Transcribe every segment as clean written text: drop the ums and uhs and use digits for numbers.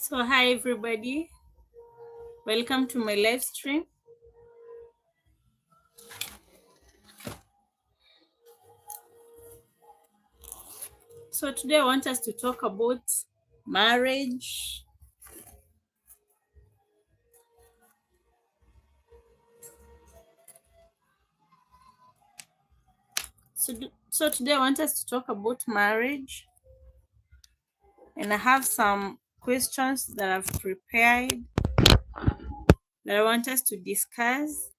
So hi everybody, welcome to my live stream. So today I want us to talk about marriage. So today I want us to talk about marriage, and I have some questions that I've prepared that I want us to discuss.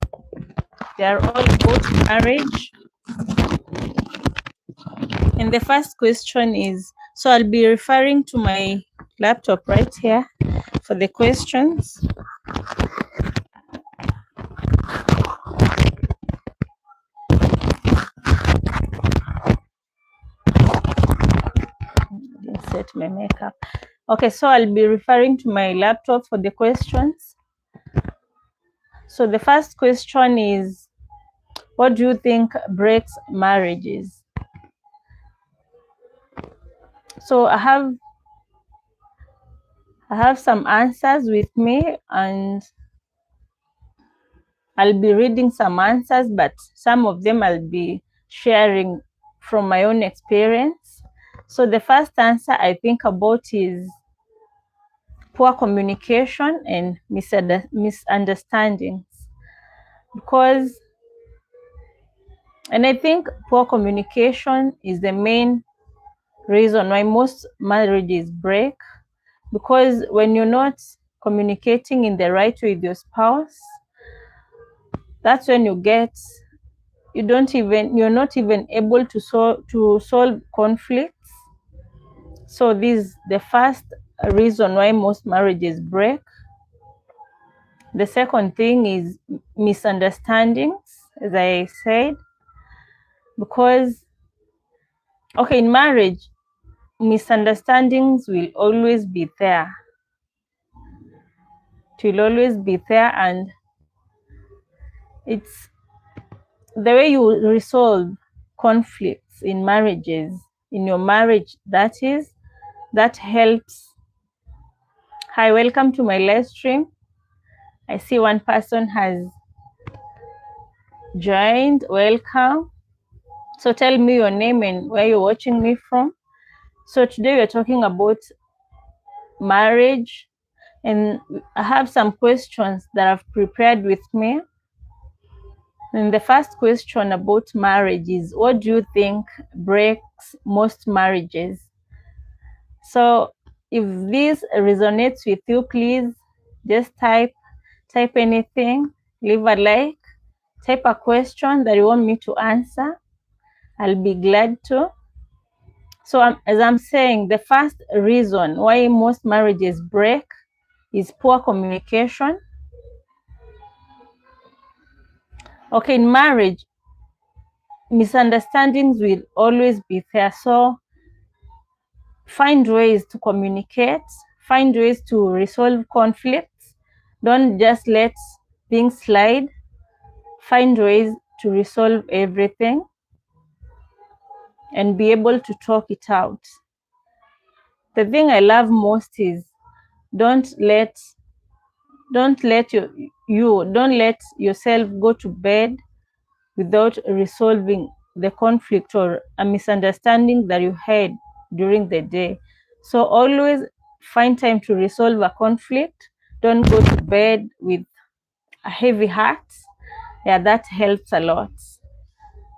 They are all about marriage. And the first question is, so I'll be referring to my laptop right here for the questions. Set my makeup. Okay, so I'll be referring to my laptop for the questions. So the first question is, what do you think breaks marriages? So I have some answers with me, and I'll be reading some answers, but some of them I'll be sharing from my own experience. So the first answer I think about is poor communication and misunderstandings. And I think poor communication is the main reason why most marriages break, because when you're not communicating in the right way with your spouse, that's when you're not even able to solve conflicts. So this is the first reason why most marriages break. The second thing is misunderstandings, as I said, because in marriage, misunderstandings will always be there. It will always be there, and it's the way you resolve conflicts in marriages, in your marriage, that helps. Hi, welcome to my live stream. I see one person has joined. Welcome. So tell me your name and where you're watching me from. So today we're talking about marriage, and I have some questions that I've prepared with me. And the first question about marriage is, what do you think breaks most marriages? So if this resonates with you, please just type anything, leave a like, type a question that you want me to answer. I'll be glad to. So as I'm saying, the first reason why most marriages break is poor communication. Okay, in marriage, misunderstandings will always be there. So find ways to communicate, find ways to resolve conflicts. Don't just let things slide. Find ways to resolve everything and be able to talk it out. The thing I love most is don't let yourself go to bed without resolving the conflict or a misunderstanding that you had during the day. So always find time to resolve a conflict. Don't go to bed with a heavy heart. Yeah, that helps a lot.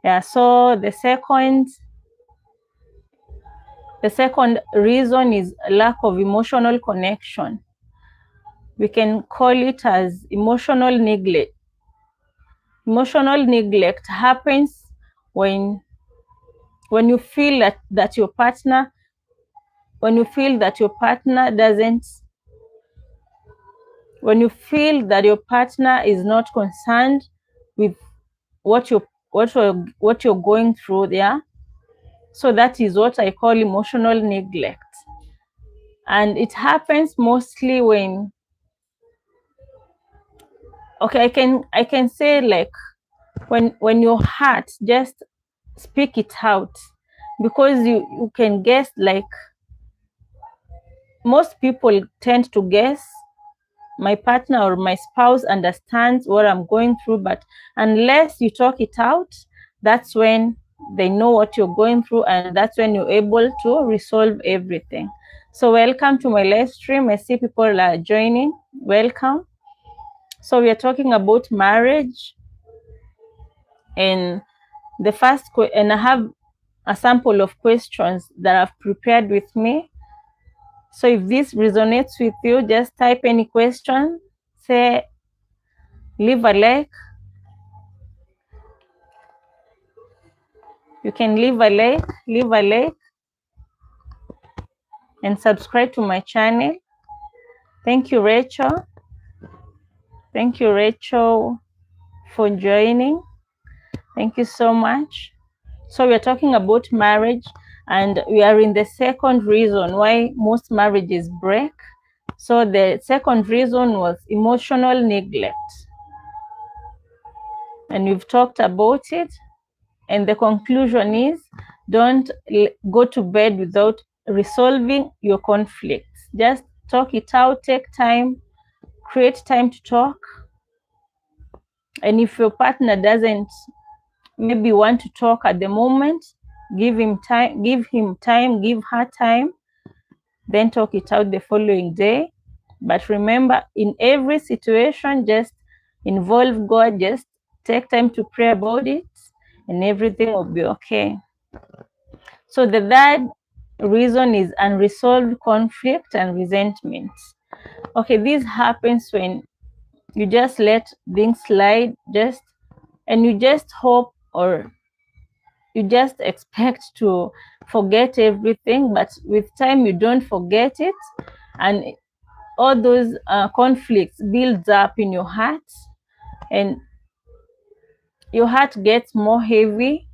Yeah, so the second reason is lack of emotional connection. We can call it as emotional neglect. Emotional neglect happens when you feel that your partner is not concerned with what you're going through there. So that is what I call emotional neglect. And it happens mostly when I can say, like, when your heart, just speak it out, because you can guess, like, most people tend to guess my partner or my spouse understands what I'm going through, but unless you talk it out, that's when they know what you're going through, and that's when you're able to resolve everything. So welcome to my live stream. I see people are joining. Welcome. So we are talking about marriage, and the first and I have a sample of questions that I've prepared with me. So if this resonates with you, just type any question, say, leave a like. You can leave a like, and subscribe to my channel. Thank you, Rachel. Thank you, Rachel, for joining. Thank you so much. So we're talking about marriage, and we are in the second reason why most marriages break. So the second reason was emotional neglect. And we've talked about it. And the conclusion is, don't go to bed without resolving your conflicts. Just talk it out, take time, create time to talk. And if your partner doesn't maybe want to talk at the moment, give him time, give her time, then talk it out the following day. But remember, in every situation, just involve God, just take time to pray about it, and everything will be okay. So the third reason is unresolved conflict and resentment. Okay, this happens when you just let things slide, and you just hope, or you just expect to forget everything, but with time you don't forget it, and all those conflicts builds up in your heart, and your heart gets more heavy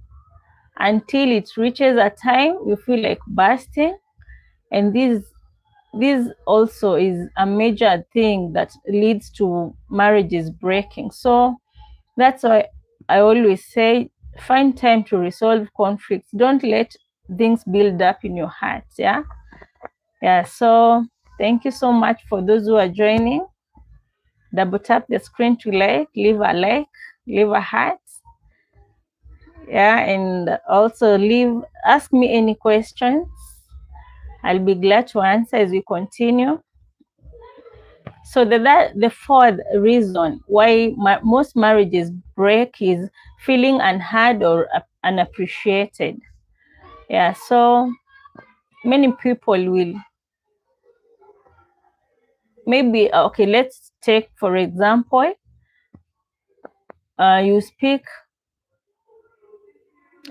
until it reaches a time you feel like bursting. And this also is a major thing that leads to marriages breaking. So that's why I always say, find time to resolve conflicts. Don't let things build up in your heart. Yeah. So thank you so much for those who are joining. Double tap the screen to leave a heart. Yeah, and also ask me any questions. I'll be glad to answer as we continue. So the fourth reason why most marriages break is feeling unheard or unappreciated. Yeah, so many people will maybe, okay, let's take for example, you speak.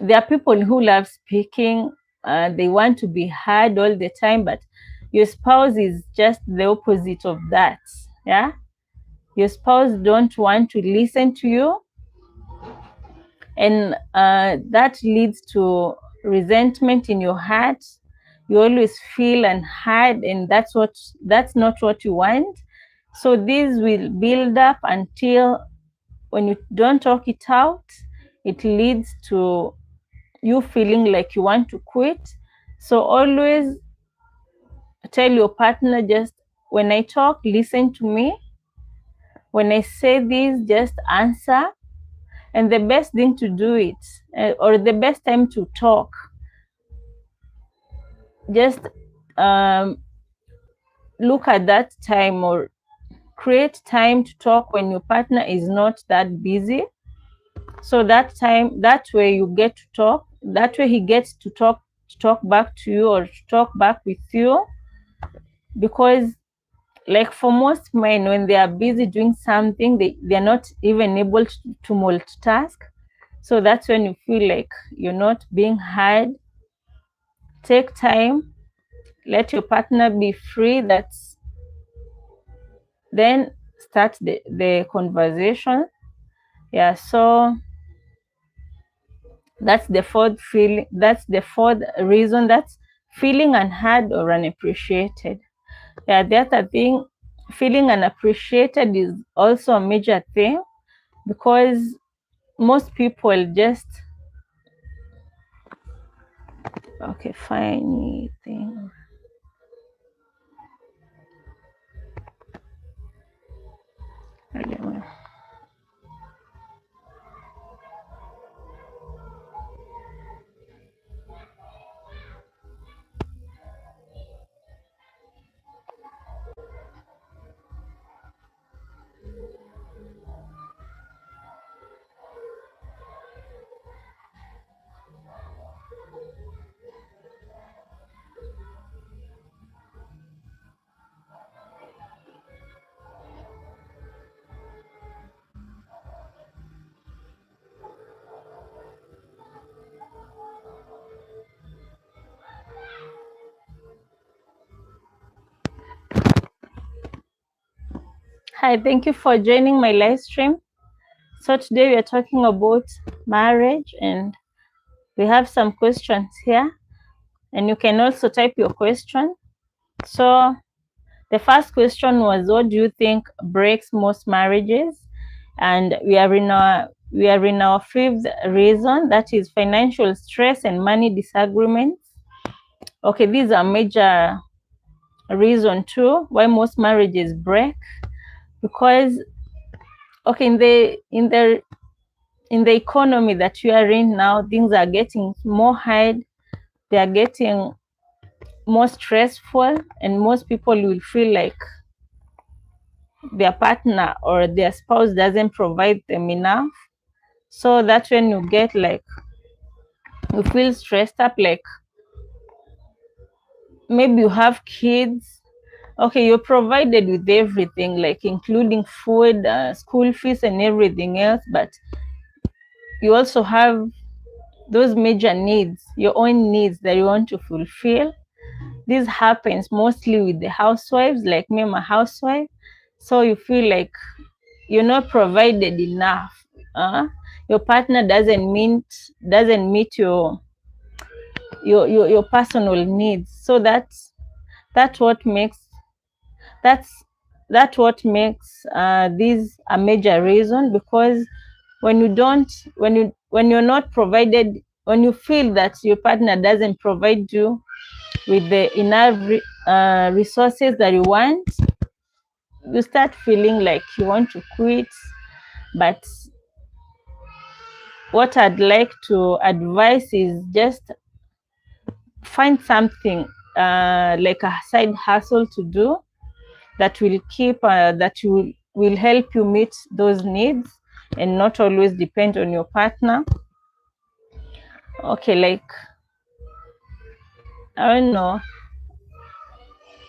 There are people who love speaking, they want to be heard all the time, but your spouse is just the opposite of that. Yeah, your spouse don't want to listen to you, and that leads to resentment in your heart. You always feel unheard, and that's not what you want. So this will build up until when you don't talk it out, it leads to you feeling like you want to quit. So always tell your partner, just when I talk, listen to me. When I say this, just answer. And the best thing to do it, or the best time to talk, just look at that time, or create time to talk when your partner is not that busy. So that way you get to talk, that way he gets to talk back to you, or to talk back with you. Because like for most men, when they are busy doing something, they're not even able to multitask. So that's when you feel like you're not being heard. Take time, let your partner be free. Then start the conversation. Yeah, so that's the fourth reason, that's feeling unheard or unappreciated. Yeah, the other thing, feeling unappreciated is also a major thing, because most people just, okay, funny thing. Hi, thank you for joining my live stream. So today we are talking about marriage, and we have some questions here, and you can also type your question. So the first question was, what do you think breaks most marriages? And we are in our fifth reason, that is financial stress and money disagreements. Okay, these are major reason too why most marriages break, because okay, in the economy that you are in now, things are getting more hard, they are getting more stressful, and most people will feel like their partner or their spouse doesn't provide them enough. So that's when you get like, you feel stressed up, like maybe you have kids. Okay, you're provided with everything, like including food, school fees and everything else, but you also have those major needs, your own needs that you want to fulfill. This happens mostly with the housewives, like me, I'm a housewife. So you feel like you're not provided enough. Your partner doesn't meet your personal needs. So that's what makes that's what makes this a major reason, because when you're not provided, when you feel that your partner doesn't provide you with the enough resources that you want, you start feeling like you want to quit. But what I'd like to advise is just find something like a side hustle to do that will will help you meet those needs and not always depend on your partner. Okay, like, I don't know,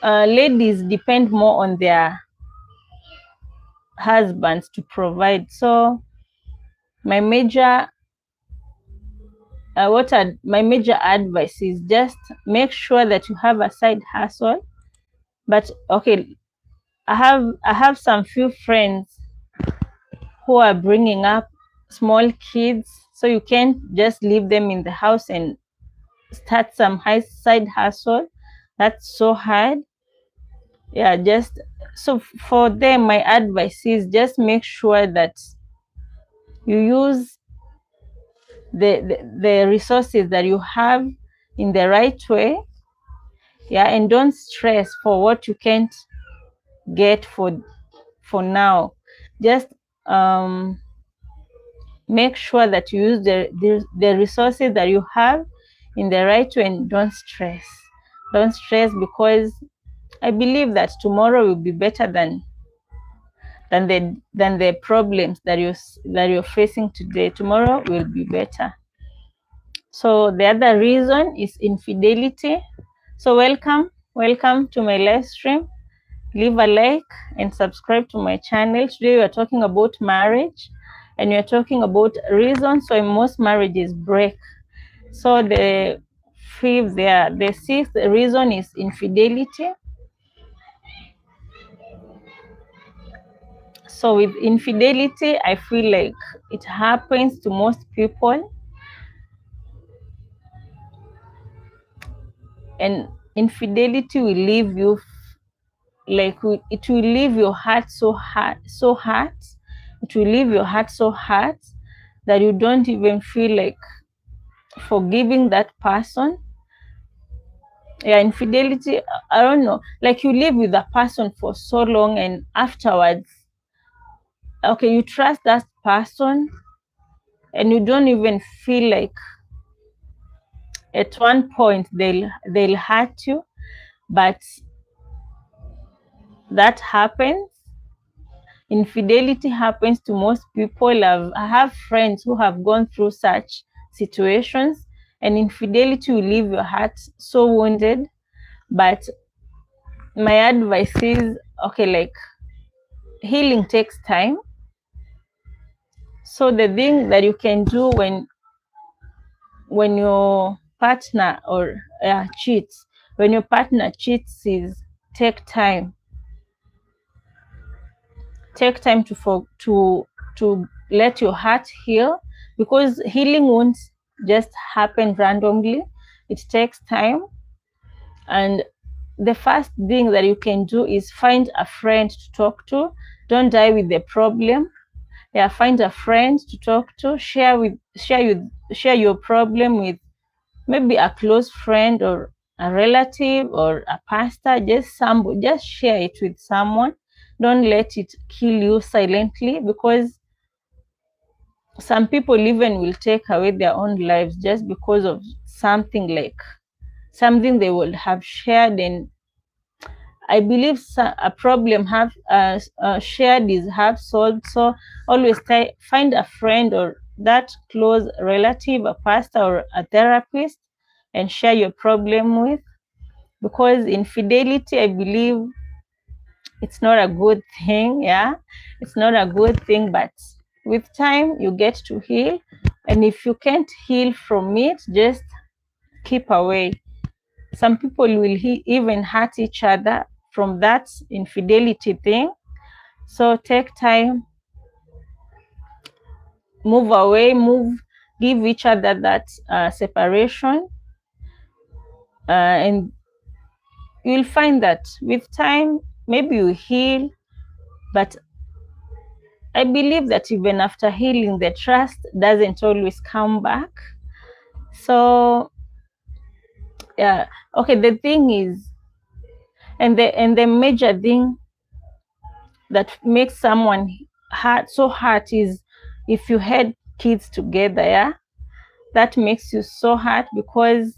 ladies depend more on their husbands to provide. So my major my major advice is just make sure that you have a side hustle. But okay, I have some few friends who are bringing up small kids, so you can't just leave them in the house and start some high side hustle. That's so hard. Yeah, just so for them, my advice is just make sure that you use the resources that you have in the right way. Yeah, and don't stress for what you can't get for now. Just make sure that you use the resources that you have in the right way, and don't stress. Don't stress, because I believe that tomorrow will be better than the problems that you're facing today. Tomorrow will be better. So the other reason is infidelity. So welcome to my live stream. Leave a like and subscribe to my channel. Today we are talking about marriage, and we are talking about reasons why most marriages break. So the sixth reason is infidelity. So with infidelity, I feel like it happens to most people, and infidelity will leave you like, it will leave your heart so hard, it will leave your heart so hard that you don't even feel like forgiving that person. Yeah, infidelity, I don't know, like you live with a person for so long, and afterwards okay, you trust that person and you don't even feel like at one point they'll hurt you, but that happens. Infidelity happens to most people. I have friends who have gone through such situations, and infidelity will leave your heart so wounded. But my advice is, okay, like, healing takes time. So the thing that you can do when your partner or cheats, when your partner cheats, is take time. Take time to let your heart heal, because healing won't just happen randomly. It takes time. And the first thing that you can do is find a friend to talk to. Don't die with the problem. Yeah, find a friend to talk to. Share your problem with maybe a close friend or a relative or a pastor. Just share it with someone. Don't let it kill you silently, because some people even will take away their own lives just because of something they would have shared. And I believe a problem have shared is half solved. So always find a friend or that close relative, a pastor or a therapist, and share your problem with. Because infidelity, I believe, it's not a good thing. Yeah, it's not a good thing, but with time you get to heal. And if you can't heal from it, just keep away. Some people will even hurt each other from that infidelity thing. So take time, move away, give each other that separation, and you'll find that with time, maybe you heal. But I believe that even after healing, the trust doesn't always come back. So yeah, okay. The thing is, and the major thing that makes someone hurt is if you had kids together. Yeah, that makes you so hurt, because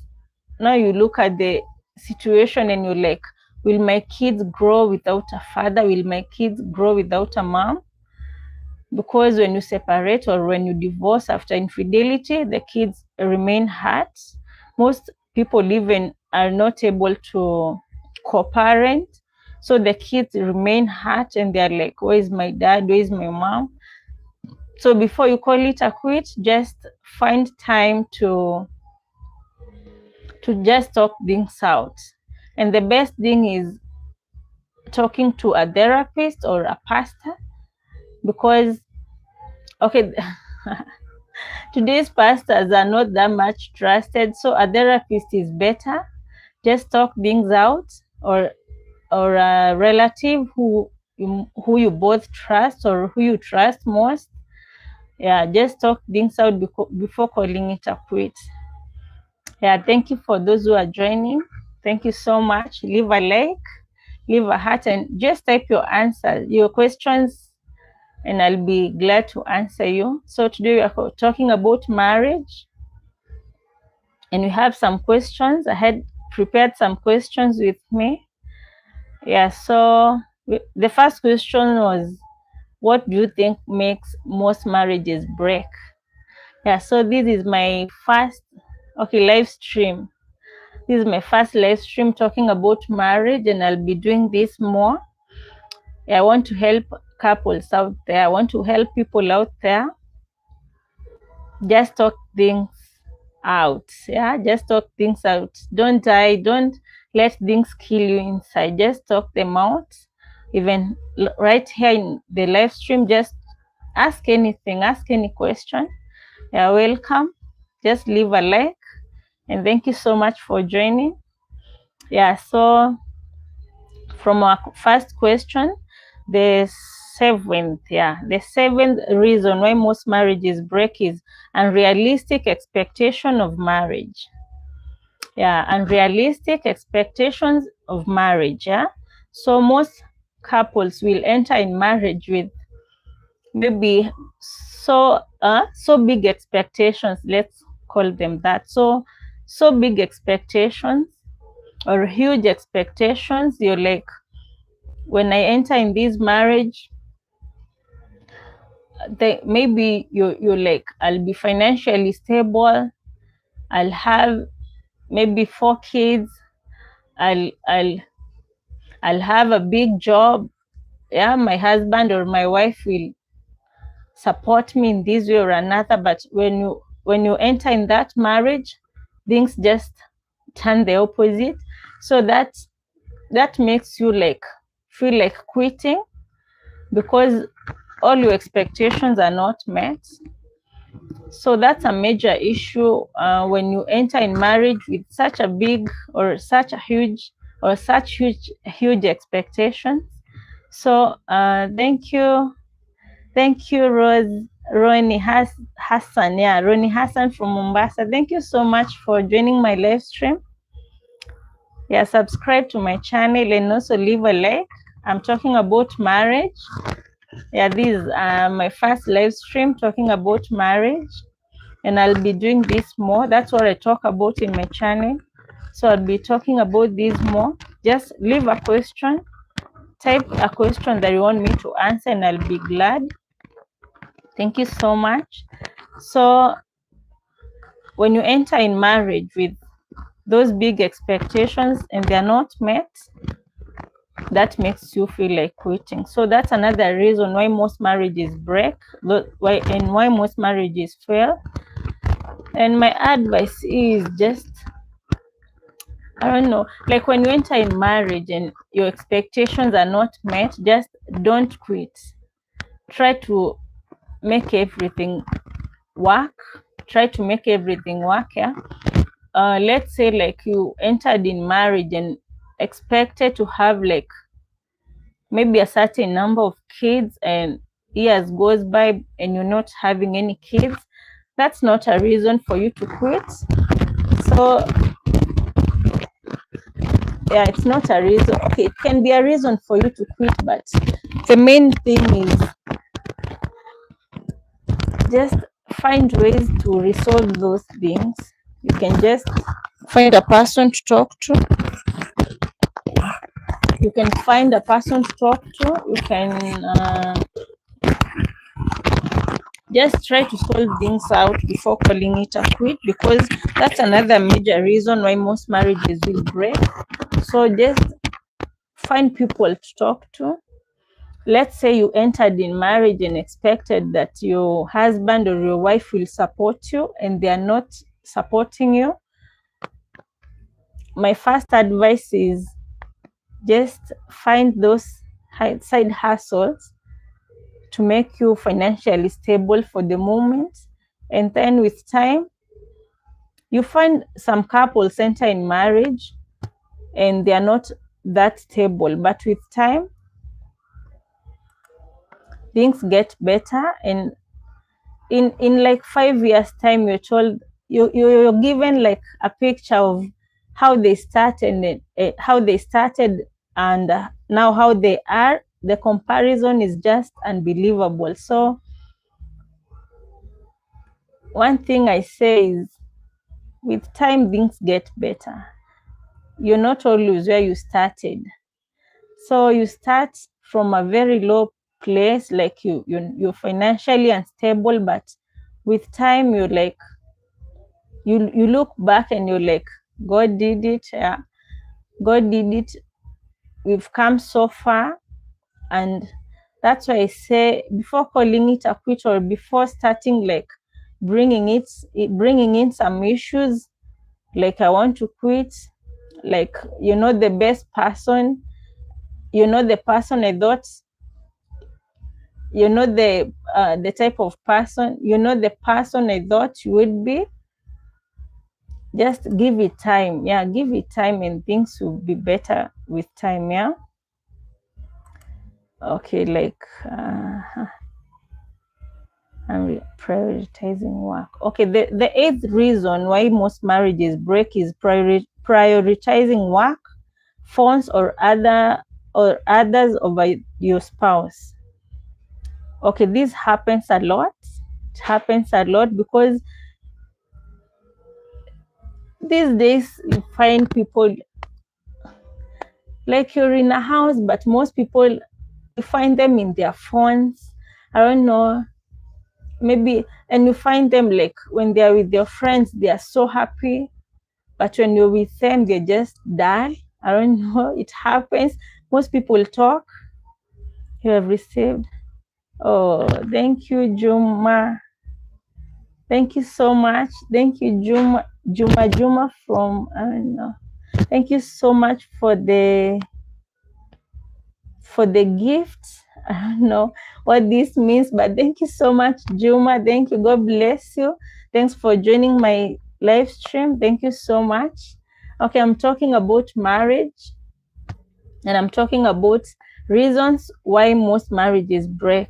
now you look at the situation and you're like, will my kids grow without a father? Will my kids grow without a mom? Because when you separate or when you divorce after infidelity, the kids remain hurt. Most people even are not able to co-parent, so the kids remain hurt and they're like, where is my dad, where is my mom? So before you call it a quit, just find time to just talk things out. And the best thing is talking to a therapist or a pastor, because okay, today's pastors are not that much trusted, so a therapist is better. Just talk things out, or a relative who you both trust or who you trust most. Yeah, just talk things out before calling it a quit. Yeah, thank you for those who are joining. Thank you so much. Leave a like, leave a heart, and just type your answers, your questions, and I'll be glad to answer you. So today we are talking about marriage, and we have some questions. I had prepared some questions with me. Yeah, so the first question was, what do you think makes most marriages break? Yeah, so this is my first live stream. This is my first live stream talking about marriage, and I'll be doing this more. I want to help couples out there. I want to help people out there. Just talk things out. Yeah, just talk things out. Don't die. Don't let things kill you inside. Just talk them out. Even right here in the live stream, just ask anything, ask any question. You're welcome. Just leave a like, and thank you so much for joining. Yeah, so from our first question, the seventh reason why most marriages break is unrealistic expectation of marriage. Yeah, unrealistic expectations of marriage. Yeah, so most couples will enter in marriage with maybe so big expectations, let's call them that. So big expectations or huge expectations. You're like, when I enter in this marriage, maybe you're like, I'll be financially stable, I'll have maybe 4 kids, I'll I'll I'll have a big job. Yeah, my husband or my wife will support me in this way or another. But when you enter in that marriage, things just turn the opposite. So that makes you like feel like quitting, because all your expectations are not met. So that's a major issue when you enter in marriage with such a big or such a huge or such huge expectations. So thank you, Roni Hassan. Yeah, Roni Hassan from Mombasa. Thank you so much for joining my live stream. Yeah, subscribe to my channel and also leave a like. I'm talking about marriage. Yeah, this is my first live stream talking about marriage, and I'll be doing this more. That's what I talk about in my channel. So I'll be talking about this more. Just leave a question, type a question that you want me to answer, and I'll be glad. Thank you so much. So when you enter in marriage with those big expectations and they're not met, that makes you feel like quitting. So that's another reason why most marriages break, why most marriages fail. And my advice is just, I don't know, like when you enter in marriage and your expectations are not met, just don't quit. Try to make everything work. Try to make everything work. Yeah. Let's say like you entered in marriage and expected to have like maybe a certain number of kids, and years goes by and you're not having any kids. That's not a reason for you to quit. So yeah, it's not a reason. Okay, it can be a reason for you to quit, but the main thing is just find ways to resolve those things. You can just find a person to talk to. You can find a person to talk to. You can just try to solve things out before calling it a quit, because that's another major reason why most marriages will break. So just find people to talk to. Let's say you entered in marriage and expected that your husband or your wife will support you, and they are not supporting you. My first advice is just find those side hustles to make you financially stable for the moment. And then with time, you find some couples enter in marriage and they are not that stable, but with time, things get better. And in like 5 years time, you're told, you're given like a picture of how they started and now how they are. The comparison is just unbelievable. So one thing I say is, with time things get better. You're not always where you started. So you start from a very low place, like you're financially unstable, but with time you're like, you look back and you're like, God did it. Yeah, God did it. We've come so far. And that's why I say, before calling it a quit, or before starting like bringing in some issues, like I want to quit, like, the best person, the person I thought, the type of person, the person I thought you would be. Just give it time. Yeah, give it time and things will be better with time. Yeah. Okay, like I'm prioritizing work. Okay, the eighth reason why most marriages break is prioritizing work, phones, or others over your spouse. Okay, this happens a lot. It happens a lot because these days you find people like you're in a house, but most people, you find them in their phones. I don't know, maybe, and you find them like when they're with their friends, they are so happy, but when you're with them, they're just dull. I don't know, it happens. Most people talk. You have received. Oh, thank you, Juma. Thank you so much. Thank you, Juma from, I don't know. Thank you so much for the gift. I don't know what this means, but thank you so much, Juma. Thank you. God bless you. Thanks for joining my live stream. Thank you so much. Okay, I'm talking about marriage, and I'm talking about reasons why most marriages break.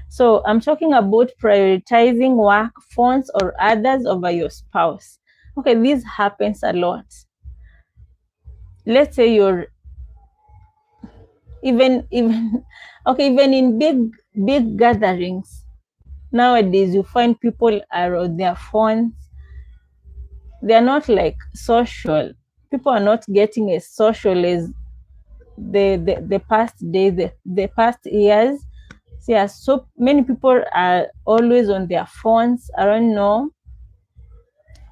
So I'm talking about prioritizing work, phones, or others over your spouse. Okay, this happens a lot. Let's say you're even okay, even in big gatherings nowadays, you find people are on their phones. They're not like social. People are not getting as social as the past days, the past years. So yeah, so many people are always on their phones. I don't know,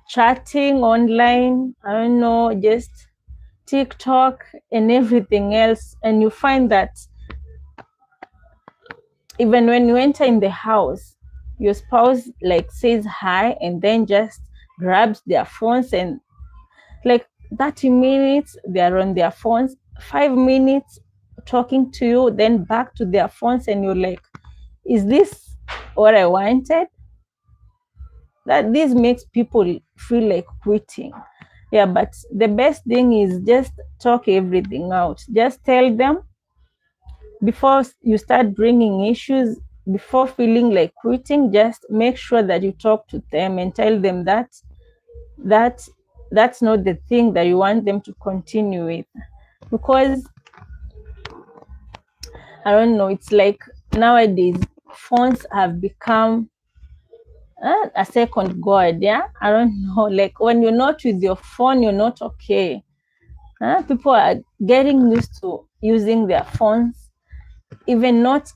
chatting online. I don't know, just TikTok and everything else. And you find that even when you enter in the house, your spouse like says hi and then just grabs their phones, and like 30 minutes they're on their phones, 5 minutes talking to you, then back to their phones, and you're like, is this what I wanted? That this makes people feel like quitting. Yeah, but the best thing is just talk everything out. Just tell them before you start bringing issues, before feeling like quitting. Just make sure that you talk to them and tell them that that that's not the thing that you want them to continue with. Because I don't know, it's like nowadays phones have become a second god. Yeah, I don't know, like when you're not with your phone, you're not okay. People are getting used to using their phones, even not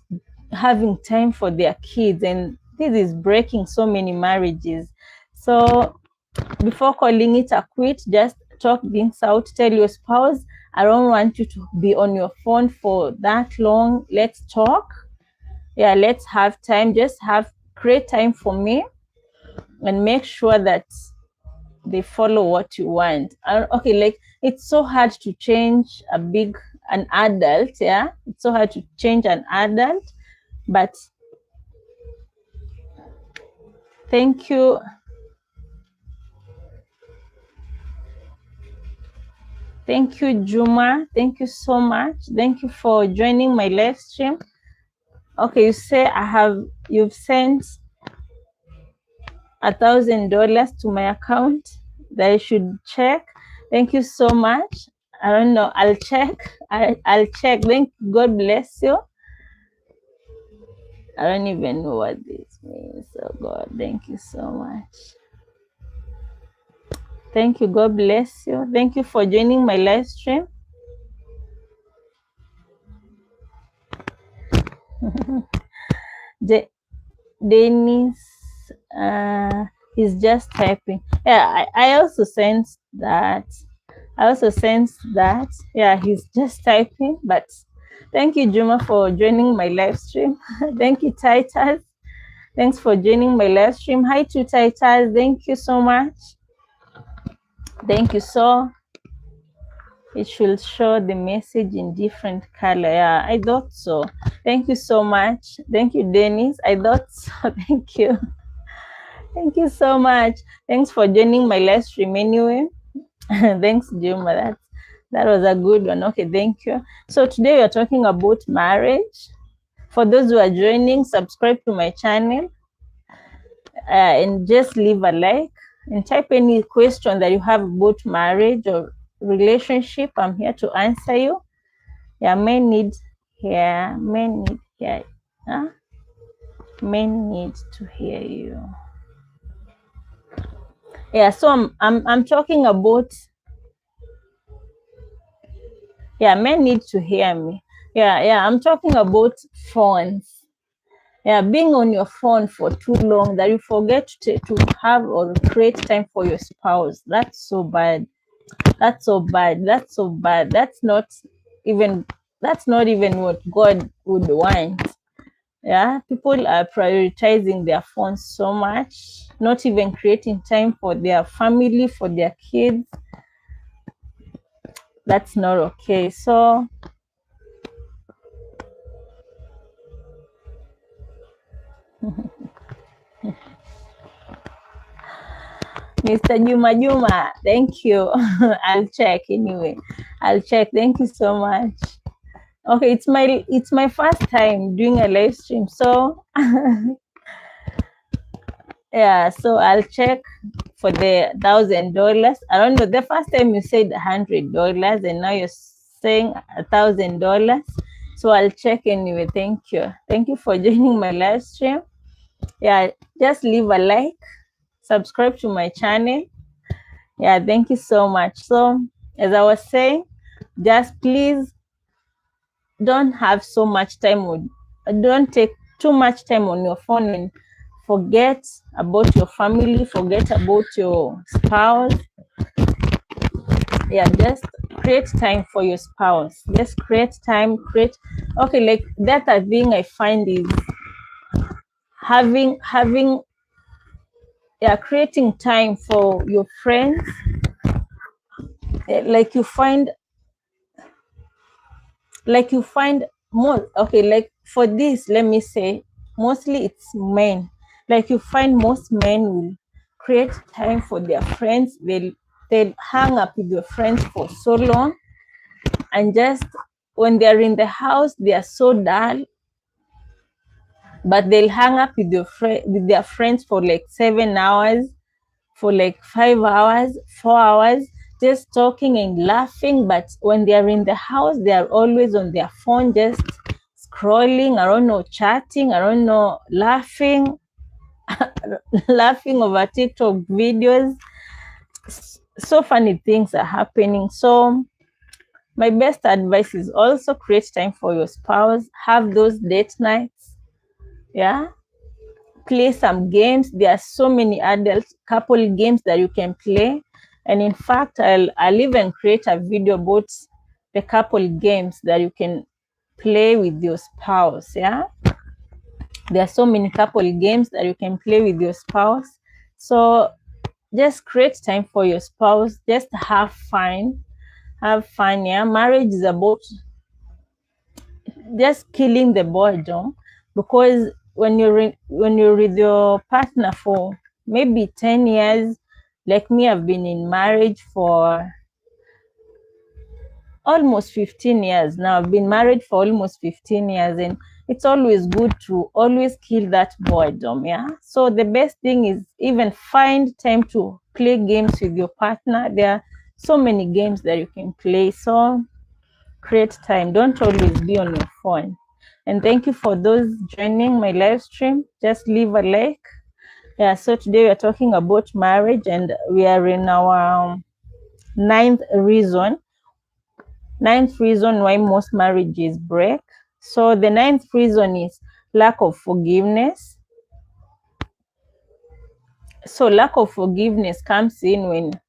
having time for their kids, and this is breaking so many marriages. So before calling it a quit, just talk things out. Tell your spouse, I don't want you to be on your phone for that long. Let's talk. Yeah, let's have time. Just have create time for me, and make sure that they follow what you want. Okay, like it's so hard to change an adult. Yeah, it's so hard to change an adult, but thank you. Thank you, Juma. Thank you so much. Thank you for joining my live stream. Okay, you say you've sent $1,000 to my account that I should check. Thank you so much. I don't know. I'll check. I'll check. Thank you. God bless you. I don't even know what this means. Oh God, thank you so much. Thank you. God bless you. Thank you for joining my live stream. Dennis is just typing. Yeah, I also sense that. Yeah, he's just typing. But thank you, Juma, for joining my live stream. Thank you, Titus. Thanks for joining my live stream. Hi to Titus. Thank you so much. Thank you. So it should show the message in different color. Yeah, I thought so. Thank you so much. Thank you, Dennis. I thought so. Thank you. Thank you so much. Thanks for joining my live stream anyway. Thanks, Juma. That was a good one. Okay, thank you. So today we are talking about marriage. For those who are joining, subscribe to my channel and just leave a like and type any question that you have about marriage or relationship. I'm here to answer you. Yeah, men need here. Huh? Men need to hear you. Yeah, so I'm talking about, yeah, men need to hear me. Yeah, I'm talking about phones. Yeah, being on your phone for too long that you forget to have or create time for your spouse. That's so bad. That's so bad. That's so bad. Even that's not even what God would want. Yeah, people are prioritizing their phones so much, not even creating time for their family, for their kids. That's not okay. So Mr. Juma, thank you. I'll check anyway. I'll check. Thank you so much. Okay, it's my first time doing a live stream, so yeah, so I'll check for the $1,000. I don't know. The first time you said $100, and now you're saying $1,000. So I'll check anyway. Thank you. Thank you for joining my live stream. Yeah, just leave a like, subscribe to my channel. Yeah, thank you so much. So as I was saying, just please don't have so much time with, don't take too much time on your phone and forget about your family, forget about your spouse. Yeah, just create time for your spouse. Just create time, okay, like that thing I find is having yeah, creating time for your friends. Like you find more, okay, like for this, let me say, mostly it's men. Like you find most men will create time for their friends. They'll hang up with your friends for so long, and just when they're in the house they are so dull, but they'll hang up with with their friends for like 7 hours, for like 5 hours, 4 hours, just talking and laughing. But when they are in the house, they are always on their phone, just scrolling, I don't know, chatting, I don't know, laughing, laughing over TikTok videos. So funny things are happening. So my best advice is also create time for your spouse, have those date nights. Yeah, play some games. There are so many adult couple games that you can play, and in fact I'll even create a video about the couple games that you can play with your spouse. Yeah, there are so many couple games that you can play with your spouse. So just create time for your spouse, just have fun. Yeah, marriage is about just killing the boredom, because when you're with your partner for maybe 10 years, like me, I've been in marriage for almost 15 years now. I've been married for almost 15 years, and it's always good to always kill that boredom. Yeah, so the best thing is even find time to play games with your partner. There are so many games that you can play. So create time. Don't always be on your phone. And thank you for those joining my live stream. Just leave a like. Yeah, so today we are talking about marriage, and we are in our ninth reason why most marriages break. So the ninth reason is lack of forgiveness. So lack of forgiveness comes in when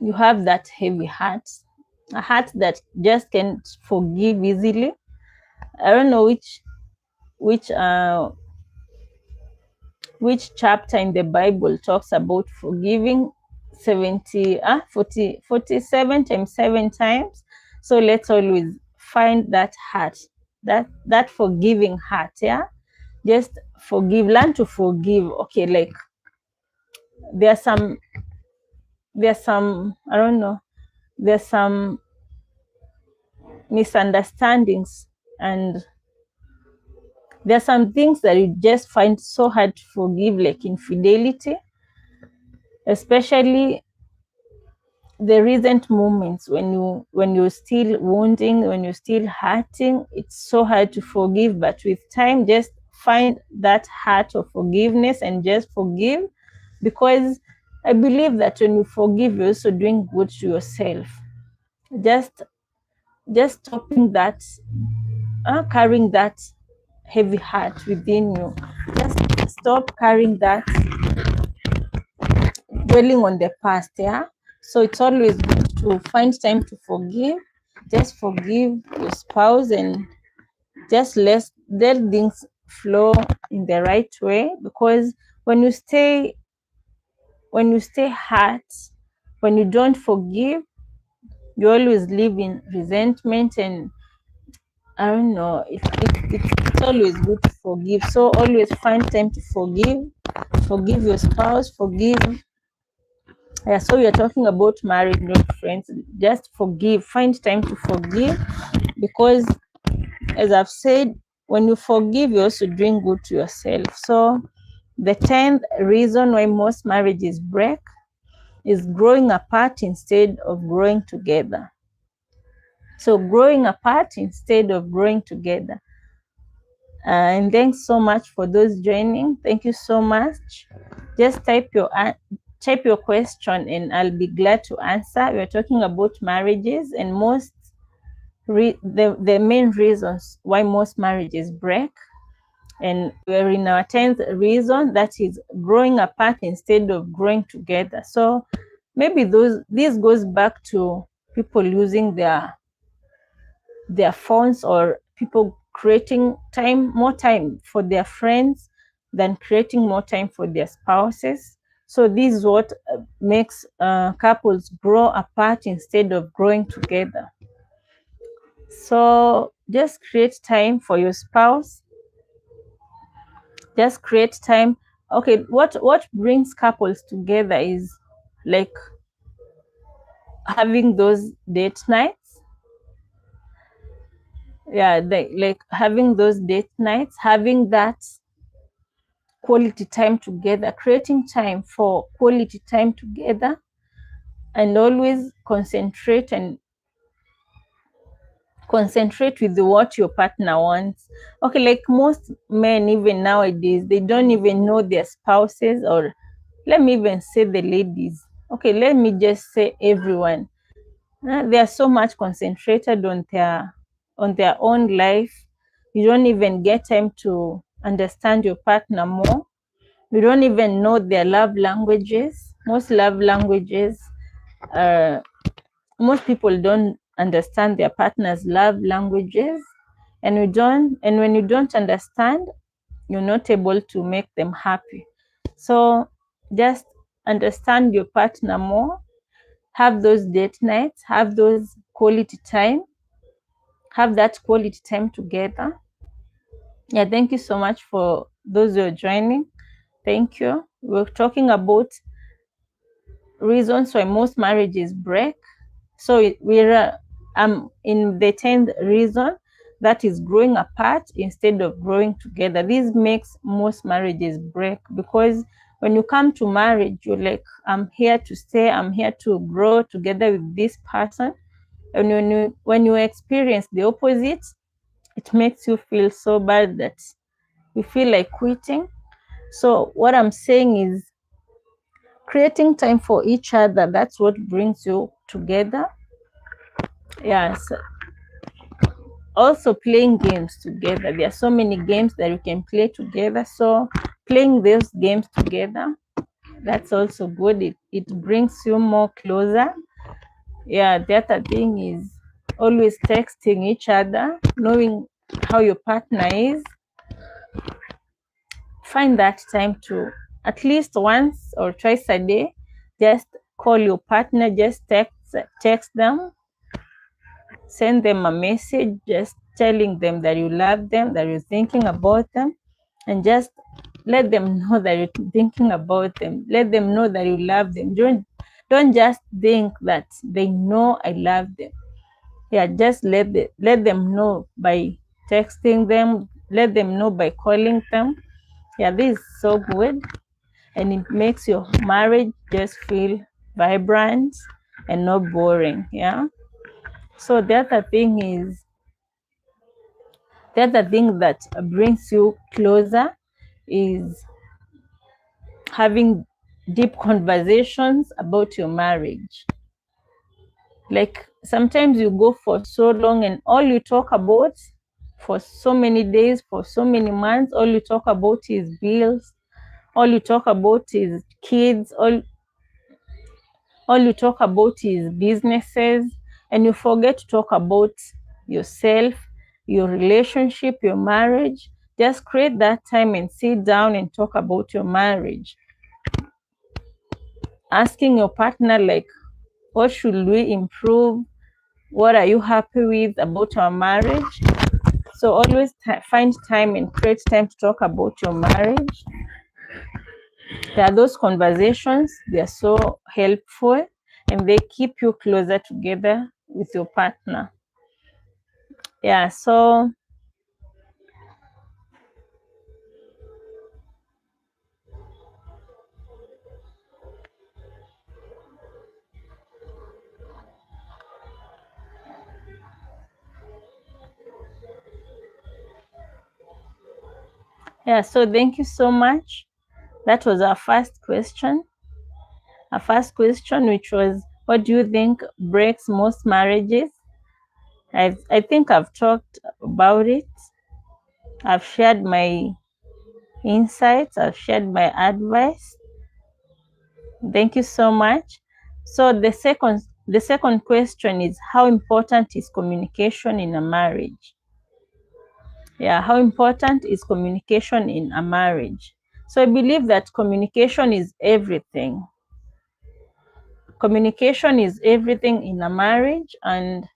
you have that heavy heart, a heart that just can't forgive easily. I don't know which which chapter in the Bible talks about forgiving 47 times 7 times. So let's always find that heart, that forgiving heart. Yeah, just forgive, learn to forgive. Okay, like there's some I don't know, there's some misunderstandings, and there's some things that you just find so hard to forgive, like infidelity, especially the recent moments when you're still wounding, when you're still hurting, it's so hard to forgive. But with time, just find that heart of forgiveness and just forgive, because I believe that when you forgive, you're also doing good to yourself. Just stopping that, carrying that heavy heart within you. Just stop carrying that, dwelling on the past. Yeah. So it's always good to find time to forgive. Just forgive your spouse and just let things flow in the right way. Because when you stay hurt, when you don't forgive, you always live in resentment. And I don't know, it's always good to forgive. So always find time to forgive your spouse, forgive. Yeah, so we are talking about marriage, not friends. Just forgive, find time to forgive, because as I've said, when you forgive, you're also doing good to yourself. So the 10th reason why most marriages break is growing apart instead of growing together. So growing apart instead of growing together. And thanks so much for those joining. Thank you so much. Just type your question and I'll be glad to answer. We're talking about marriages, and the main reasons why most marriages break. And we're in our 10th reason, that is growing apart instead of growing together. So maybe this goes back to people using their phones, or people creating more time for their friends than creating more time for their spouses. So this is what makes couples grow apart instead of growing together. So just create time for your spouse. Just create time. Okay, what brings couples together is like having those date nights. Yeah, like having those date nights, having that quality time together, creating time for quality time together, and always concentrate with what your partner wants. Okay, like most men, even nowadays, they don't even know their spouses, or let me even say the ladies. Okay, let me just say everyone. They are so much concentrated on their own life. You don't even get time to understand your partner more. You don't even know their love languages. Most love languages, most people don't understand their partner's love languages. And when you don't understand, you're not able to make them happy. So just understand your partner more, have those date nights, have those quality time, have that quality time together. Yeah, thank you so much for those who are joining. Thank you. We're talking about reasons why most marriages break. So we're in the 10th reason, that is growing apart instead of growing together. This makes most marriages break, because when you come to marriage, you're like, I'm here to stay, I'm here to grow together with this person. And when you experience the opposite, it makes you feel so bad that you feel like quitting. So what I'm saying is, creating time for each other, that's what brings you together. Yes. Also playing games together. There are so many games that you can play together. So playing those games together, that's also good. It brings you more closer. Yeah, the other thing is always texting each other, knowing how your partner is. Find that time to, at least once or twice a day, just call your partner, just text them, send them a message, just telling them that you love them, that you're thinking about them, and just let them know that you're thinking about them. Let them know that you love them. Don't just think that they know I love them. Yeah, just let them know by texting them, let them know by calling them. Yeah, this is so good, and it makes your marriage just feel vibrant. and not boring. Yeah. So the other thing that brings you closer is having deep conversations about your marriage. Like sometimes you go for so long and all you talk about for so many days, for so many months, all you talk about is bills, all you talk about is kids, all you talk about is businesses, and you forget to talk about yourself, your relationship, your marriage. Just create that time and sit down and talk about your marriage. Asking your partner, like, what should we improve? What are you happy with about our marriage? So always find time and create time to talk about your marriage. There are those conversations, they are so helpful and they keep you closer together with your partner. Yeah, so thank you so much. That was our first question. Our first question, which was, what do you think breaks most marriages? I think I've talked about it. I've shared my insights, I've shared my advice. Thank you so much. So the second question is, how important is communication in a marriage? Yeah, how important is communication in a marriage? So I believe that communication is everything. Communication is everything in a marriage, and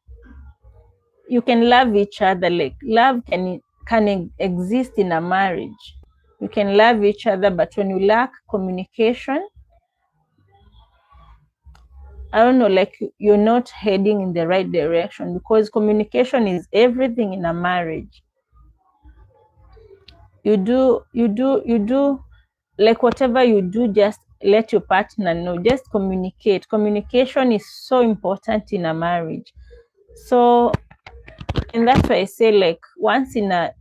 you can love each other. Like love can exist in a marriage. You can love each other, but when you lack communication, I don't know, like you're not heading in the right direction, because communication is everything in a marriage. You do, like whatever you do, just let your partner know, just communicate. Communication is so important in a marriage. So, and that's why I say, like once in a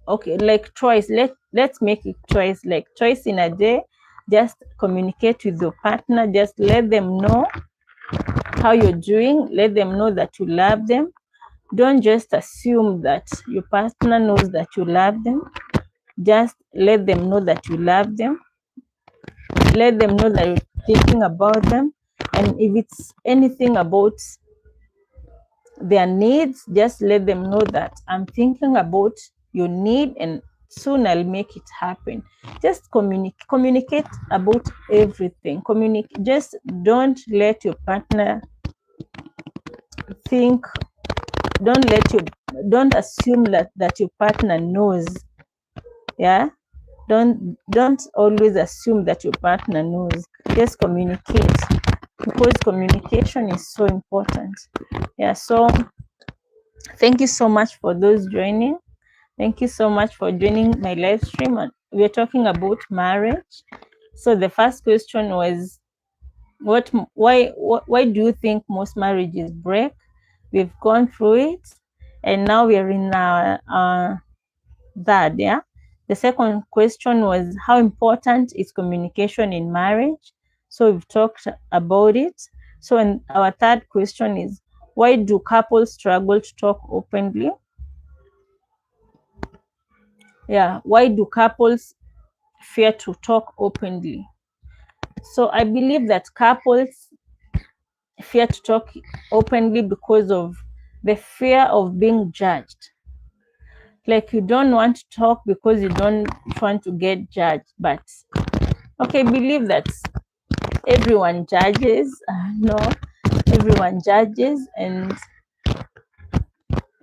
okay, like twice, let's make it twice, like twice in a day, just communicate with your partner, just let them know how you're doing, let them know that you love them. Don't just assume that your partner knows that you love them. Just let them know that you love them. Let them know that you're thinking about them. And if it's anything about their needs, just let them know that I'm thinking about your need and soon I'll make it happen. Just communicate about everything. Just don't let your partner think, don't assume that your partner knows. Yeah, don't always assume that your partner knows. Just communicate, because communication is so important. Yeah, so thank you so much for those joining. Thank you so much for joining my live stream. We're talking about marriage. So the first question was, why do you think most marriages break? We've gone through it, and now we're in third. Yeah, the second question was, how important is communication in marriage? So we've talked about it. So, and our third question is, why do couples struggle to talk openly? Yeah, why do couples fear to talk openly? So I believe that couples fear to talk openly because of the fear of being judged. Like you don't want to talk because you don't want to get judged. But okay, believe that everyone judges. No, everyone judges, and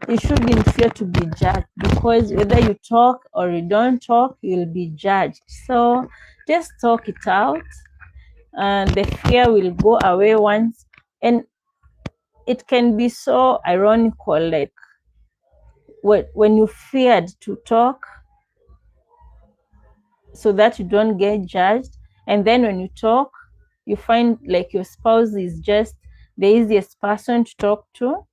you shouldn't fear to be judged, because whether you talk or you don't talk, you'll be judged. So just talk it out, and the fear will go away once. And it can be so ironical, like when you feared to talk so that you don't get judged, and then when you talk, you find like your spouse is just the easiest person to talk to.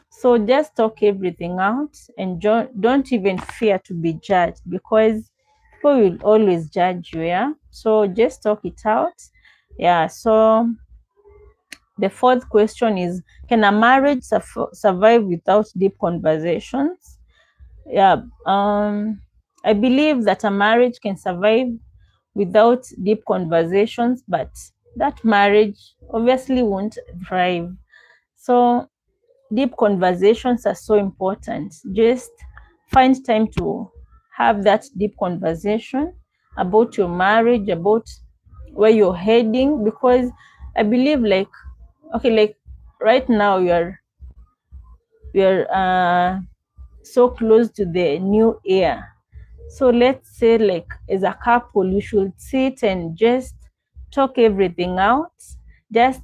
So just talk everything out, and don't even fear to be judged, because people will always judge you. Yeah. So just talk it out. Yeah. So the fourth question is, can a marriage survive without deep conversations? Yeah. I believe that a marriage can survive without deep conversations, but that marriage obviously won't thrive. So deep conversations are so important. Just find time to have that deep conversation about your marriage, about where you're heading, because I believe, like, okay, like right now you're so close to the new year. So let's say, like, as a couple, you should sit and just talk everything out. Just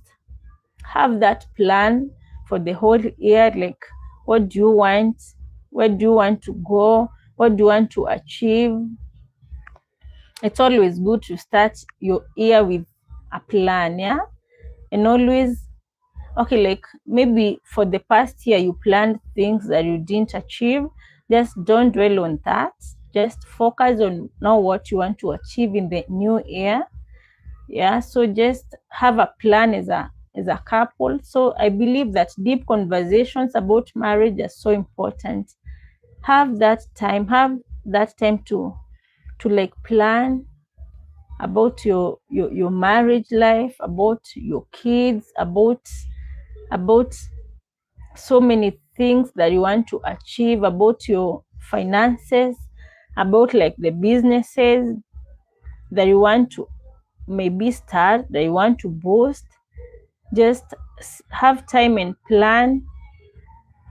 have that plan for the whole year. Like, what do you want? Where do you want to go? What do you want to achieve? It's always good to start your year with a plan, yeah? And always, okay, like maybe for the past year you planned things that you didn't achieve. Just don't dwell on that. Just focus on now what you want to achieve in the new year. Yeah. So just have a plan as a couple. So I believe that deep conversations about marriage are so important. Have that time. Have that time to like plan about your marriage life, about your kids, about so many things that you want to achieve, about your finances, about like the businesses that you want to maybe start, that you want to boost. Just have time and plan.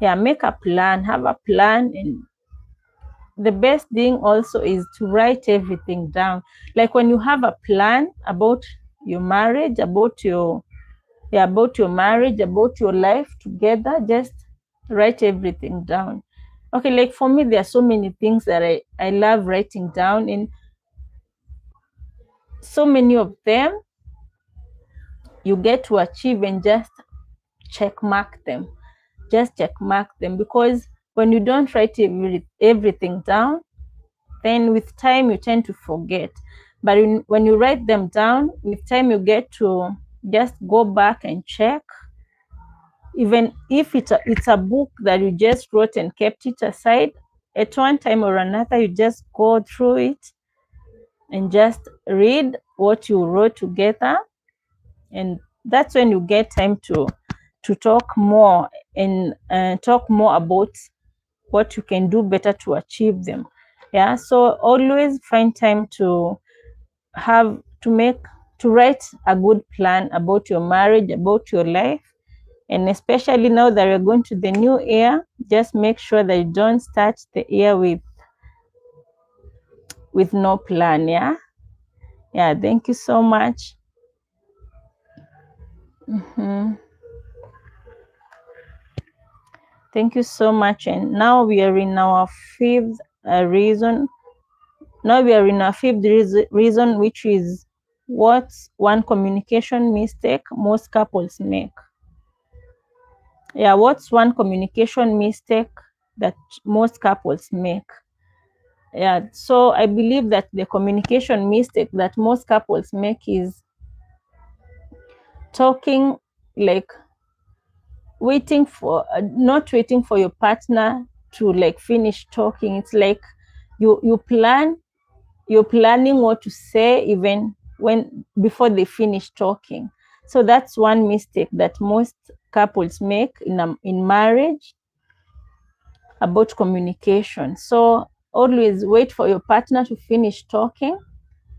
Yeah, make a plan, have a plan. And the best thing also is to write everything down. Like when you have a plan about your marriage, about your marriage, about your life together, just write everything down. Okay, like for me, there are so many things that I love writing down, and so many of them you get to achieve and just check mark them. Just check mark them, because when you don't write everything down, then with time you tend to forget. But when you write them down, with time you get to just go back and check. Even if it's a book that you just wrote and kept it aside, at one time or another you just go through it and just read what you wrote together. And that's when you get time to talk more, and talk more about what you can do better to achieve them. Yeah. So always find time to write a good plan about your marriage, about your life. And especially now that we're going to the new year, just make sure that you don't start the year with no plan. Yeah. Yeah. Thank you so much. Thank you so much. And now we are in our fifth reason. Now we are in our fifth reason, which is, what's one communication mistake most couples make? Yeah, what's one communication mistake that most couples make? Yeah, so I believe that the communication mistake that most couples make is talking, like not waiting for your partner to like finish talking. It's like you're planning what to say even before they finish talking. So that's one mistake that most couples make in marriage about communication. So always wait for your partner to finish talking.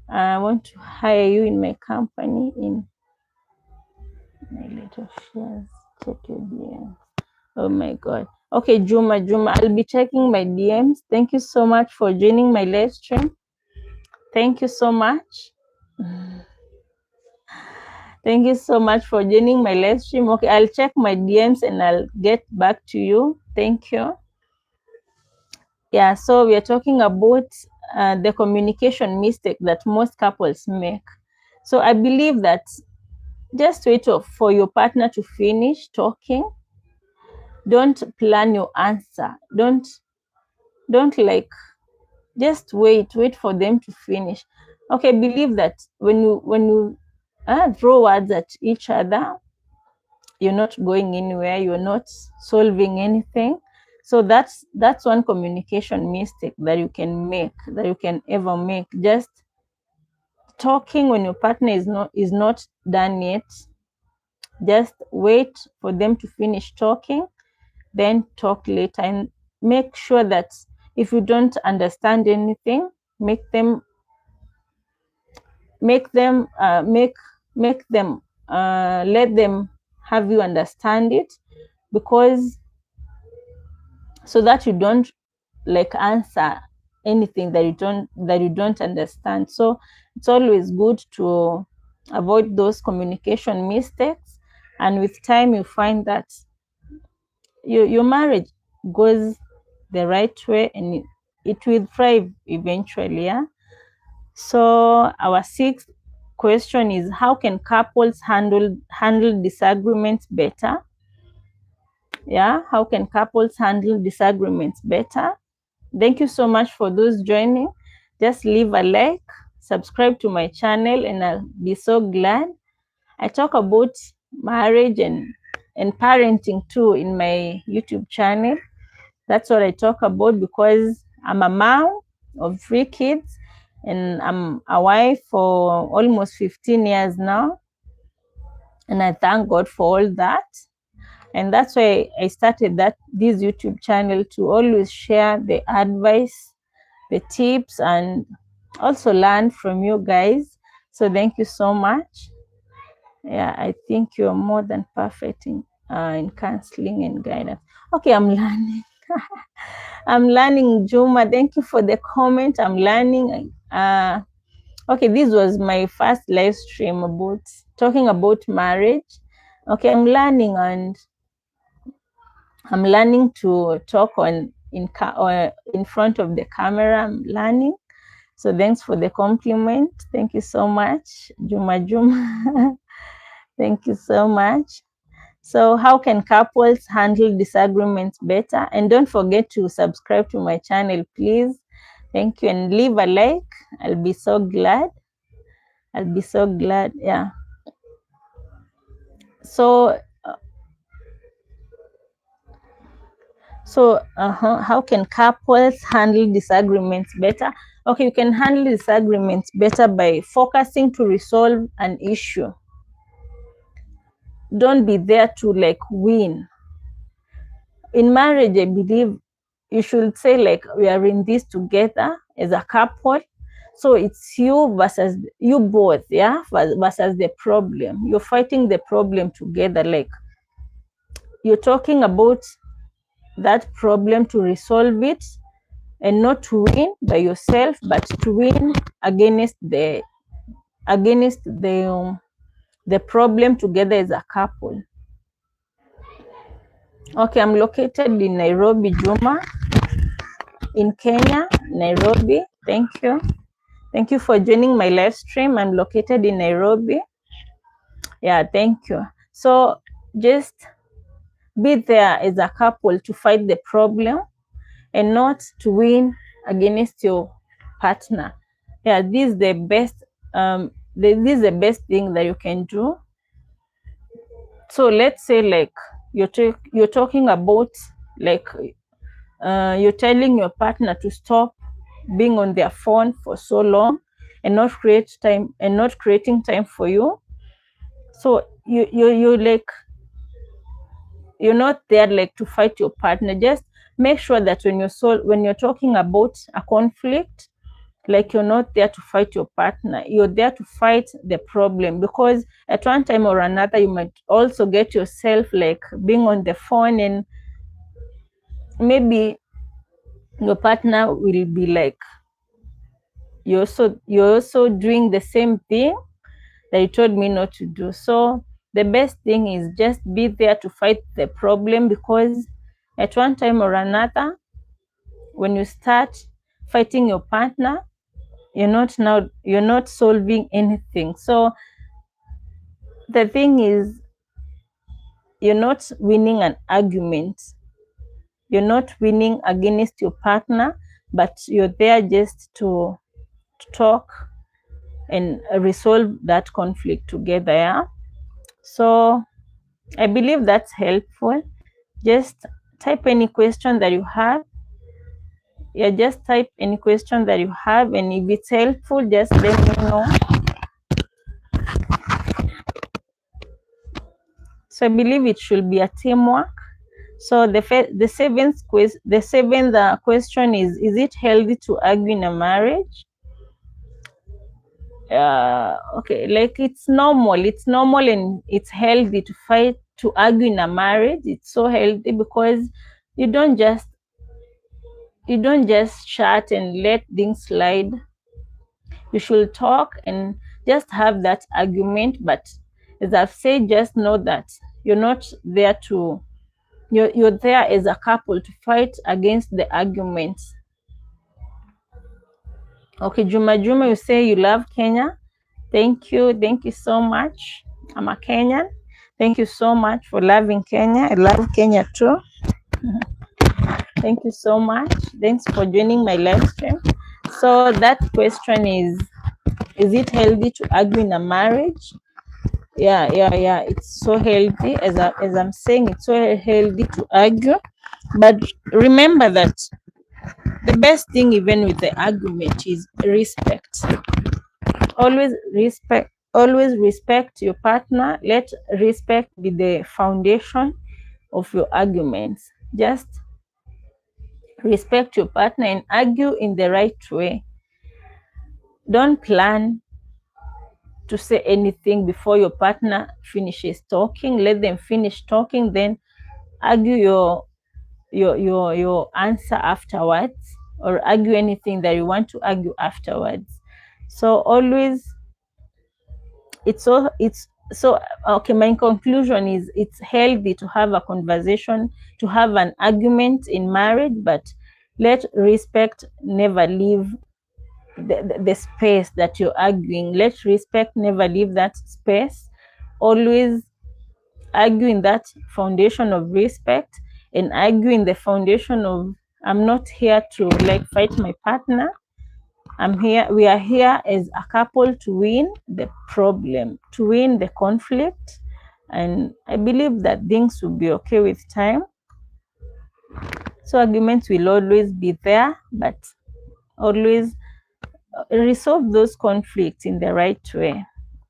I want to hire you in my company, in my little shares. Check your DMs. Oh my God. Okay, Juma, I'll be checking my DMs. Thank you so much for joining my live stream. Thank you so much. Thank you so much for joining my live stream. Okay, I'll check my DMs and I'll get back to you. Thank you. Yeah, so we are talking about the communication mistake that most couples make. So I believe that Just wait for your partner to finish talking. Don't plan your answer. Don't like, just wait for them to finish. Okay, believe that when you throw words at each other, you're not going anywhere, you're not solving anything. So that's one communication mistake that you can ever make. Just talking when your partner is not done yet. Just wait for them to finish talking, then talk later, and make sure that if you don't understand anything, make them let them have you understand it, because so that you don't like answer anything that you don't understand. So it's always good to avoid those communication mistakes, and with time you find that your marriage goes the right way, and it will thrive eventually. Yeah. So our sixth question is, how can couples handle disagreements better? Yeah, how can couples handle disagreements better? Thank you so much for those joining. Just leave a like, subscribe to my channel, and I'll be so glad. I talk about marriage and parenting too in my YouTube channel. That's what I talk about, because I'm a mom of 3 kids and I'm a wife for almost 15 years now. And I thank God for all that. And that's why I started this YouTube channel, to always share the advice, the tips, and also learn from you guys. So thank you so much. Yeah, I think you're more than perfect in counseling and guidance. Okay, I'm learning. I'm learning, Juma. Thank you for the comment. I'm learning. Okay, this was my first live stream about talking about marriage. Okay, I'm learning, and I'm learning to talk in front of the camera. I'm learning. So thanks for the compliment. Thank you so much, Juma. Thank you so much. So how can couples handle disagreements better? And don't forget to subscribe to my channel, please. Thank you. And leave a like. I'll be so glad. Yeah. So how can couples handle disagreements better? Okay, you can handle disagreements better by focusing to resolve an issue. Don't be there to like win. In marriage, I believe you should say, like, we are in this together as a couple. So it's you versus you both, yeah, versus the problem. You're fighting the problem together. Like, you're talking about that problem to resolve it, and not to win by yourself, but to win against the problem together as a couple. Okay, I'm located in Nairobi, Juma, in Kenya, Nairobi. Thank you. Thank you for joining my live stream. I'm located in Nairobi. Yeah, thank you. So just be there as a couple to fight the problem, and not to win against your partner. Yeah, this is the best. This is the best thing that you can do. So let's say, like, you're talking about, like, you're telling your partner to stop being on their phone for so long, and not creating time for you. So you like, you're not there like to fight your partner. Just make sure that when you're talking about a conflict, like, you're not there to fight your partner, you're there to fight the problem, because at one time or another you might also get yourself like being on the phone, and maybe your partner will be like, you're also doing the same thing that you told me not to do. So the best thing is just be there to fight the problem, because at one time or another, when you start fighting your partner, you're not solving anything. So the thing is, you're not winning an argument. You're not winning against your partner, but you're there just to talk and resolve that conflict together. Yeah. So I believe that's helpful. Just type any question that you have. Yeah, just type any question that you have, and if it's helpful, just let me know. So I believe it should be a teamwork. So the seventh question is it healthy to argue in a marriage? Okay, like it's normal and it's healthy to fight, to argue in a marriage. It's so healthy because you don't just chat and let things slide. You should talk and just have that argument, but as I've said, just know that you're not there to you're there as a couple to fight against the arguments. Okay, Juma, you say you love Kenya. Thank you so much. I'm a Kenyan. Thank you so much for loving Kenya. I love Kenya too. Thank you so much. Thanks for joining my live stream. So that question is it healthy to argue in a marriage? Yeah. It's so healthy. As I'm saying, it's so healthy to argue. But remember that the best thing even with the argument is respect. Always respect your partner. Let respect be the foundation of your arguments. Just respect your partner and argue in the right way. Don't plan to say anything before your partner finishes talking. Let them finish talking, then argue your answer afterwards, or argue anything that you want to argue afterwards. So always, it's so okay, my conclusion is it's healthy to have a conversation, to have an argument in marriage, but let respect never leave the space that you're arguing. Let respect never leave that space. Always argue in that foundation of respect, and argue in the foundation of, I'm not here to like fight my partner. We are here as a couple to win the problem, to win the conflict. And I believe that things will be okay with time. So arguments will always be there, but always resolve those conflicts in the right way.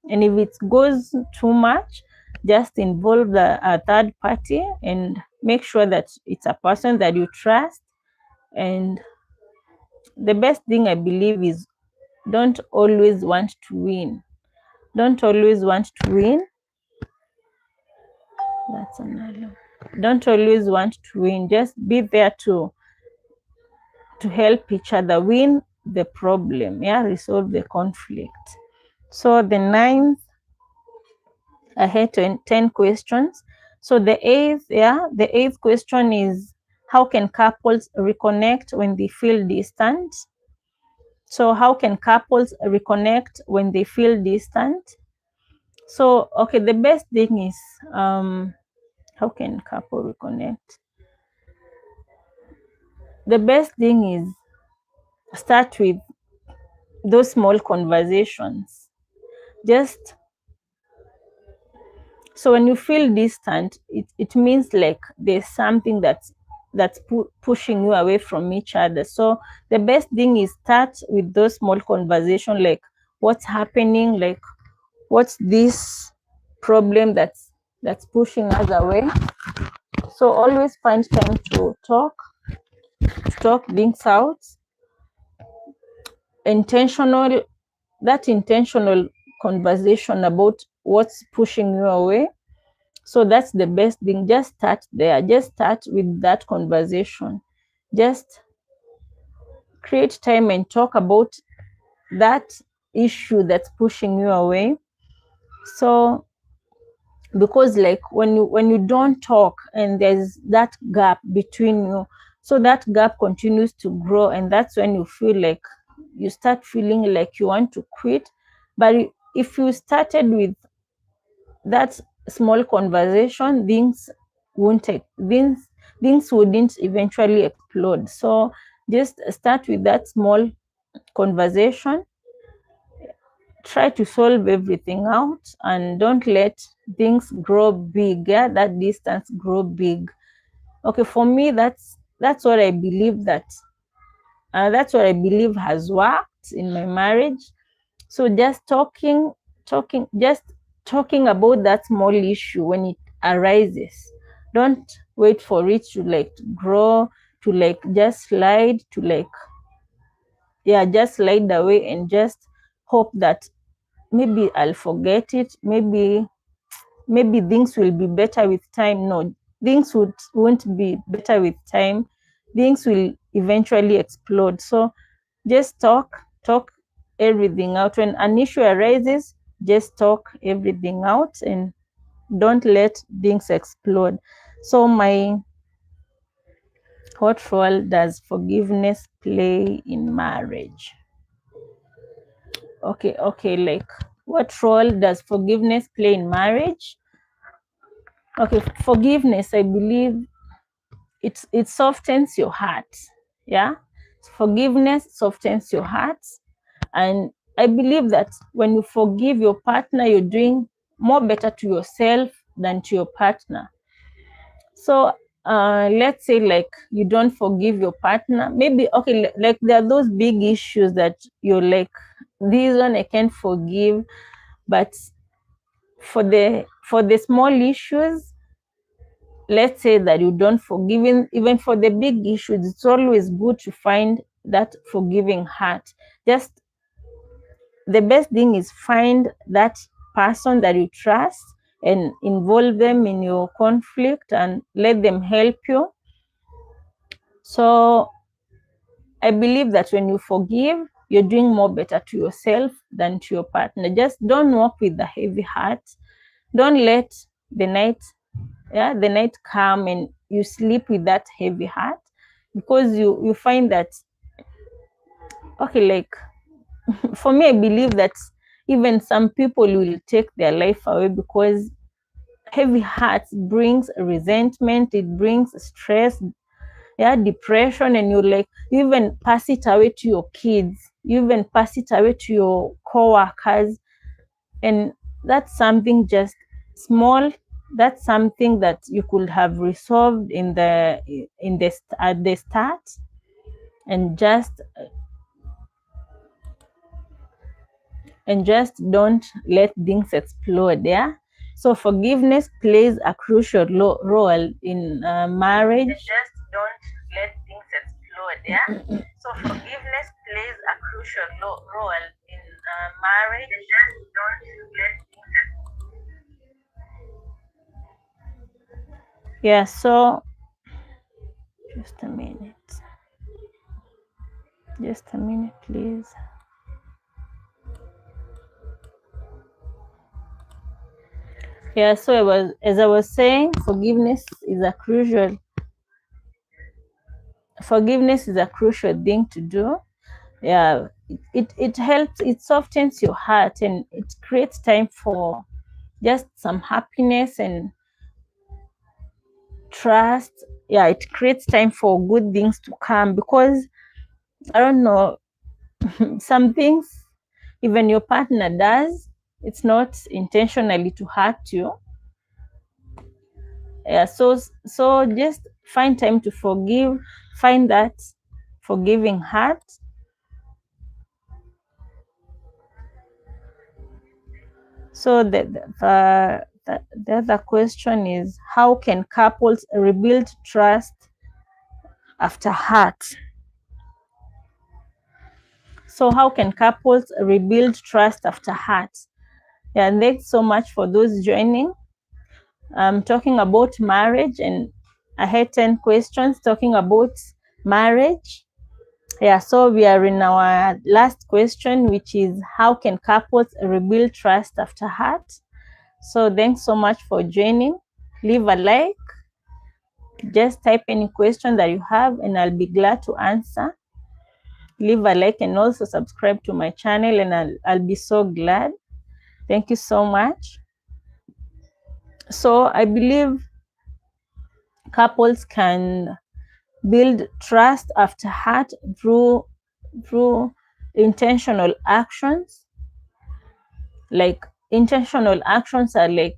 And if it goes too much, just involve a third party and make sure that it's a person that you trust. And the best thing I believe is, don't always want to win. Don't always want to win. That's another. Don't always want to win. Just be there to help each other win the problem. Yeah, resolve the conflict. So the ninth, I had 10 questions. So the eighth question is, how can couples reconnect when they feel distant? So how can couples reconnect when they feel distant? So, okay, the best thing is, how can couple reconnect? The best thing is, start with those small conversations. Just, so when you feel distant, it means like there's something that's pushing you away from each other. So the best thing is, start with those small conversations, like what's happening, like what's this problem that's pushing us away. So always find time to talk things out. Intentional conversation about what's pushing you away. So that's the best thing. Just start there. Just start with that conversation. Just create time and talk about that issue that's pushing you away. So because like when you don't talk and there's that gap between you, so that gap continues to grow, and that's when you feel like you start feeling like you want to quit. But if you started with that small conversation, things wouldn't eventually explode. So just start with that small conversation, try to solve everything out, and don't let things grow big. Yeah, that distance grow big. Okay, for me, that's what I believe that's what I believe has worked in my marriage. So just just talking about that small issue when it arises. Don't wait for it to like grow, to like just slide, to like, yeah, just slide away and just hope that maybe I'll forget it. Maybe things will be better with time. No, things won't be better with time. Things will eventually explode. So just talk everything out. When an issue arises, just talk everything out and don't let things explode. So what role does forgiveness play in marriage? Okay, like, what role does forgiveness play in marriage? Okay, forgiveness, I believe it softens your heart. Yeah, forgiveness softens your heart. And I believe that when you forgive your partner, you're doing more better to yourself than to your partner. So let's say like you don't forgive your partner, maybe, okay, like there are those big issues that you're like, this one I can't forgive. But for the small issues, let's say that you don't forgive, even for the big issues, it's always good to find that forgiving heart. Just the best thing is find that person that you trust and involve them in your conflict and let them help you. So I believe that when you forgive, you're doing more better to yourself than to your partner. Just don't walk with a heavy heart. Don't let the night come and you sleep with that heavy heart, because you find that, okay, like, for me, I believe that even some people will take their life away because heavy hearts brings resentment, it brings stress, yeah, depression, and you even pass it away to your kids, you even pass it away to your co-workers. And that's something just small, that's something that you could have resolved at the start, and just don't let things explode. Yeah, so forgiveness plays a crucial role in marriage. Just don't let things explode. Yeah, so forgiveness plays a crucial role in marriage. Just don't let things. Yeah, so just a minute, please. Yeah, so as I was saying, forgiveness is a crucial thing to do. Yeah, it helps, it softens your heart, and it creates time for just some happiness and trust. Yeah, it creates time for good things to come, because I don't know, some things even your partner does, it's not intentionally to hurt you. Yeah, so just find time to forgive, find that forgiving heart. So the other question is, how can couples rebuild trust after hurt? So how can couples rebuild trust after hurt? Yeah, thanks so much for those joining. I'm talking about marriage, and I had 10 questions talking about marriage. Yeah, so we are in our last question, which is, how can couples rebuild trust after hurt? So thanks so much for joining. Leave a like. Just type any question that you have and I'll be glad to answer. Leave a like and also subscribe to my channel, and I'll be so glad. Thank you so much. So I believe couples can build trust after hurt through intentional actions. Like intentional actions are like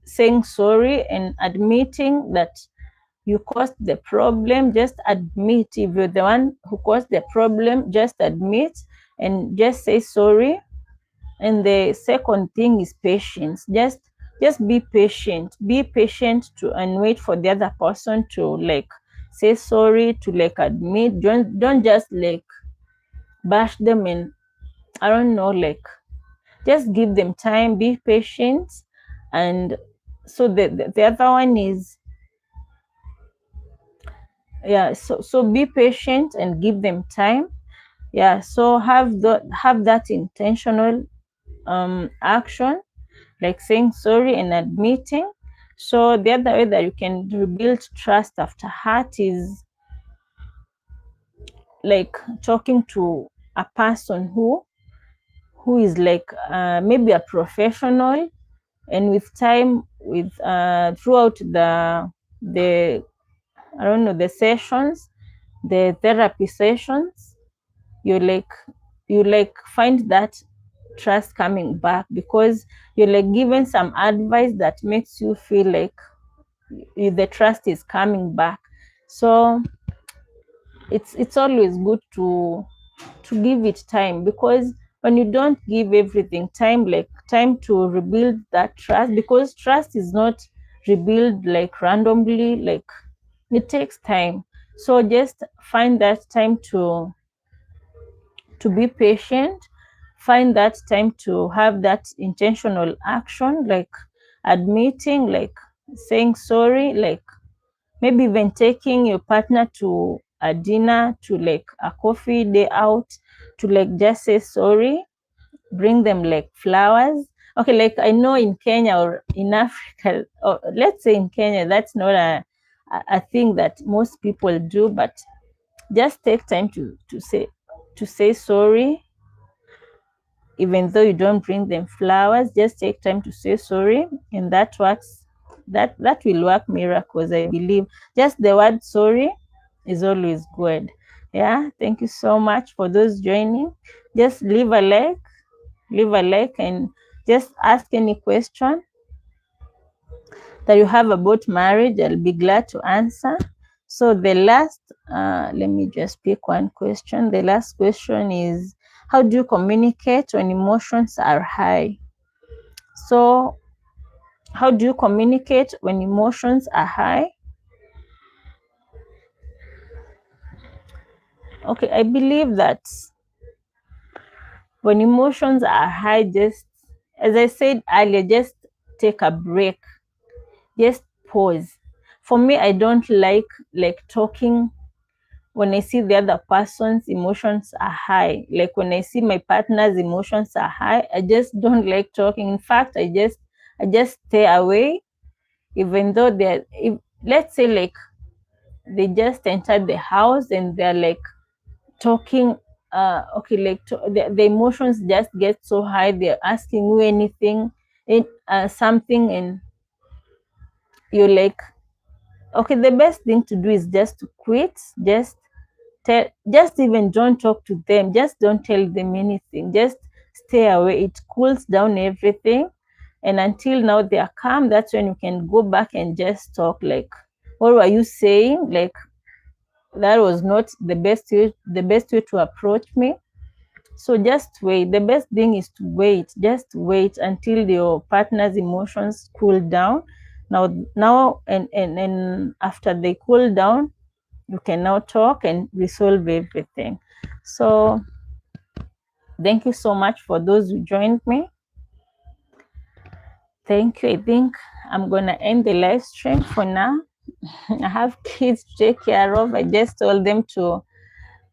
saying sorry and admitting that you caused the problem. Just admit. If you're the one who caused the problem, just admit and just say sorry. And the second thing is patience. Just be patient. Be patient to and wait for the other person to like say sorry, to like admit. Don't just like bash them and I don't know, like just give them time, be patient. And so the other one is, yeah, so be patient and give them time. Yeah, so have that intentional action, like saying sorry and admitting. So the other way that you can rebuild trust after hurt is like talking to a person who is like maybe a professional, and with time, with throughout the I don't know, the sessions, the therapy sessions, you like find that trust coming back, because you're like given some advice that makes you feel like the trust is coming back. So it's always good to give it time, because when you don't give everything time, like time to rebuild that trust, because trust is not rebuild like randomly, like it takes time. So just find that time to be patient, find that time to have that intentional action, like admitting, like saying sorry, like maybe even taking your partner to a dinner, to like a coffee day out, to like just say sorry, bring them like flowers. Okay, like I know in Kenya or in Africa, or let's say in Kenya, that's not a thing that most people do, but just take time to say sorry. Even though you don't bring them flowers, just take time to say sorry, and that works. That will work miracles, I believe. Just the word sorry is always good. Yeah, thank you so much for those joining. Just leave a like, and just ask any question that you have about marriage. I'll be glad to answer. So the last, let me just pick one question. The last question is, how do you communicate when emotions are high? So how do you communicate when emotions are high? Okay, I believe that when emotions are high, just as I said earlier, just take a break, just pause. For me, I don't like talking when I see the other person's emotions are high. Like when I see my partner's emotions are high, I just don't like talking. In fact, I just stay away, even though let's say like they just entered the house and they're like talking. Okay, like the emotions just get so high. They're asking you anything, something, and you're like, okay, the best thing to do is just to quit. Just even don't talk to them, just don't tell them anything, just stay away. It cools down everything, and until now they are calm, that's when you can go back and just talk, like, what were you saying? Like, that was not the best way to approach me. So just wait. The best thing is to wait. Just wait until your partner's emotions cool down. Now and after they cool down, you can now talk and resolve everything. So thank you so much for those who joined me. Thank you. I think I'm gonna end the live stream for now. I have kids to take care of. I just told them to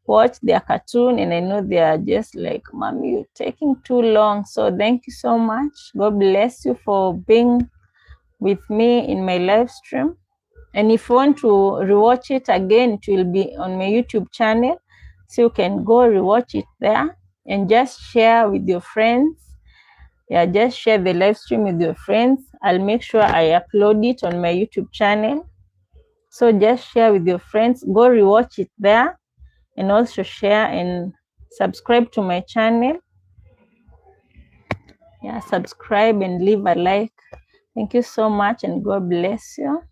watch their cartoon, and I know they are just like, Mommy, you're taking too long. So thank you so much. God bless you for being with me in my live stream. And if you want to rewatch it again, it will be on my YouTube channel. So you can go rewatch it there and just share with your friends. Yeah, just share the live stream with your friends. I'll make sure I upload it on my YouTube channel. So just share with your friends. Go rewatch it there, and also share and subscribe to my channel. Yeah, subscribe and leave a like. Thank you so much, and God bless you.